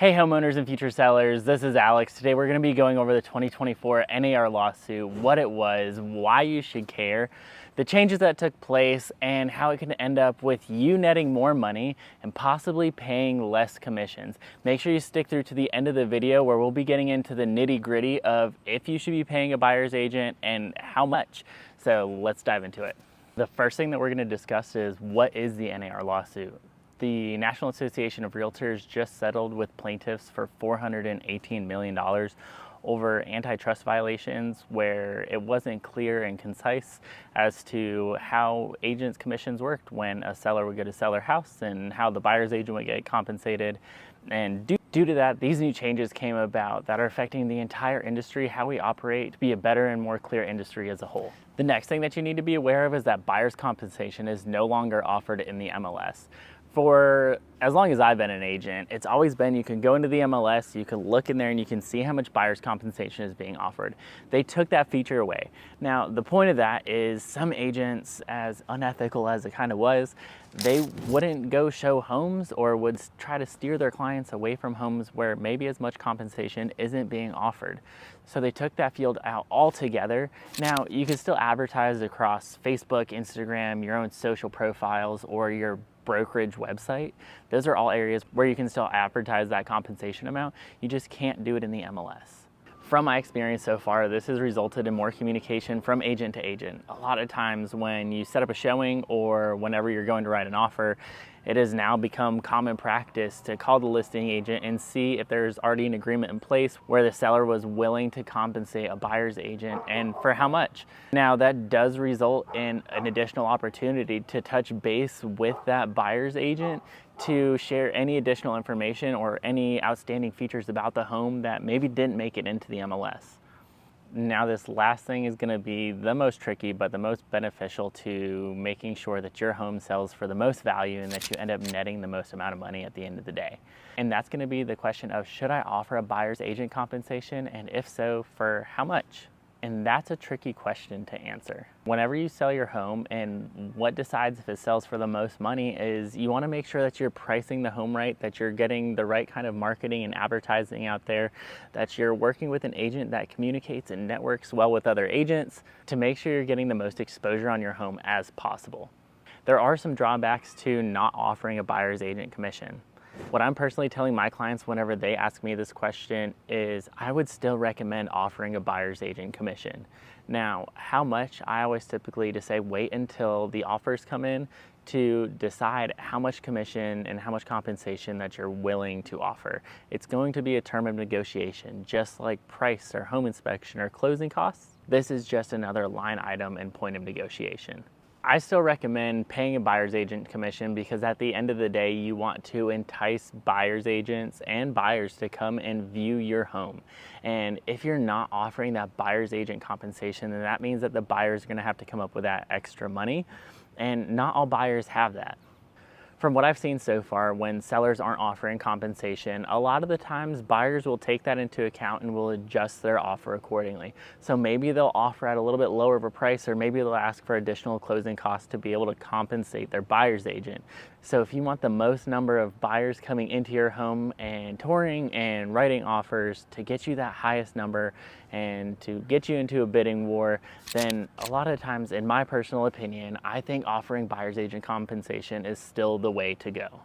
Hey homeowners and future sellers, this is Alex. Today we're going to be going over the 2024 NAR lawsuit, what it was, why you should care, the changes that took place, and how it can end up with you netting more money and possibly paying less commissions. Make sure you stick through to the end of the video where we'll be getting into the nitty-gritty of if you should be paying a buyer's agent and how much. So let's dive into it. The first thing that we're going to discuss is what is the NAR lawsuit. The National Association of Realtors just settled with plaintiffs for $418 million over antitrust violations where it wasn't clear and concise as to how agents' commissions worked when a seller would go to sell their house and how the buyer's agent would get compensated. And due to that, these new changes came about that are affecting the entire industry, how we operate, to be a better and more clear industry as a whole. The next thing that you need to be aware of is that buyer's compensation is no longer offered in the MLS. For as long as I've been an agent, it's always been you can go into the MLS, you can look in there and you can see how much buyer's compensation is being offered. They took that feature away. Now, the point of that is some agents, as unethical as it kind of was, they wouldn't go show homes or would try to steer their clients away from homes where maybe as much compensation isn't being offered. So they took that field out altogether. Now, you can still advertise across Facebook, Instagram, your own social profiles, or your brokerage website. Those are all areas where you can still advertise that compensation amount. You just can't do it in the MLS. From my experience so far, this has resulted in more communication from agent to agent. A lot of times when you set up a showing or whenever you're going to write an offer, it has now become common practice to call the listing agent and see if there's already an agreement in place where the seller was willing to compensate a buyer's agent and for how much. Now that does result in an additional opportunity to touch base with that buyer's agent to share any additional information or any outstanding features about the home that maybe didn't make it into the MLS. Now this last thing is going to be the most tricky, but the most beneficial to making sure that your home sells for the most value and that you end up netting the most amount of money at the end of the day. And that's going to be the question of, should I offer a buyer's agent compensation? And if so, for how much? And that's a tricky question to answer. Whenever you sell your home, and what decides if it sells for the most money is you want to make sure that you're pricing the home right, that you're getting the right kind of marketing and advertising out there, that you're working with an agent that communicates and networks well with other agents to make sure you're getting the most exposure on your home as possible. There are some drawbacks to not offering a buyer's agent commission. What I'm personally telling my clients whenever they ask me this question is I would still recommend offering a buyer's agent commission. Now, how much? I always typically just say wait until the offers come in to decide how much commission and how much compensation that you're willing to offer. It's going to be a term of negotiation, just like price or home inspection or closing costs. This is just another line item and point of negotiation. I still recommend paying a buyer's agent commission because at the end of the day, you want to entice buyer's agents and buyers to come and view your home. And if you're not offering that buyer's agent compensation, then that means that the buyers are going to have to come up with that extra money. And not all buyers have that. From what I've seen so far, when sellers aren't offering compensation, a lot of the times buyers will take that into account and will adjust their offer accordingly. So maybe they'll offer at a little bit lower of a price, or maybe they'll ask for additional closing costs to be able to compensate their buyer's agent. So if you want the most number of buyers coming into your home and touring and writing offers to get you that highest number and to get you into a bidding war, then a lot of times, in my personal opinion, I think offering buyer's agent compensation is still the way to go.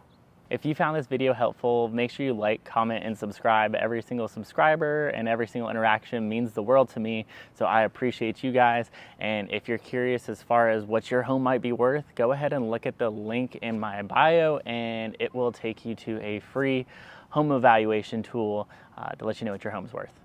If you found this video helpful, make sure you like, comment, and subscribe. Every single subscriber and every single interaction means the world to me, so I appreciate you guys. And if you're curious as far as what your home might be worth, go ahead and look at the link in my bio, and it will take you to a free home evaluation tool to let you know what your home's worth.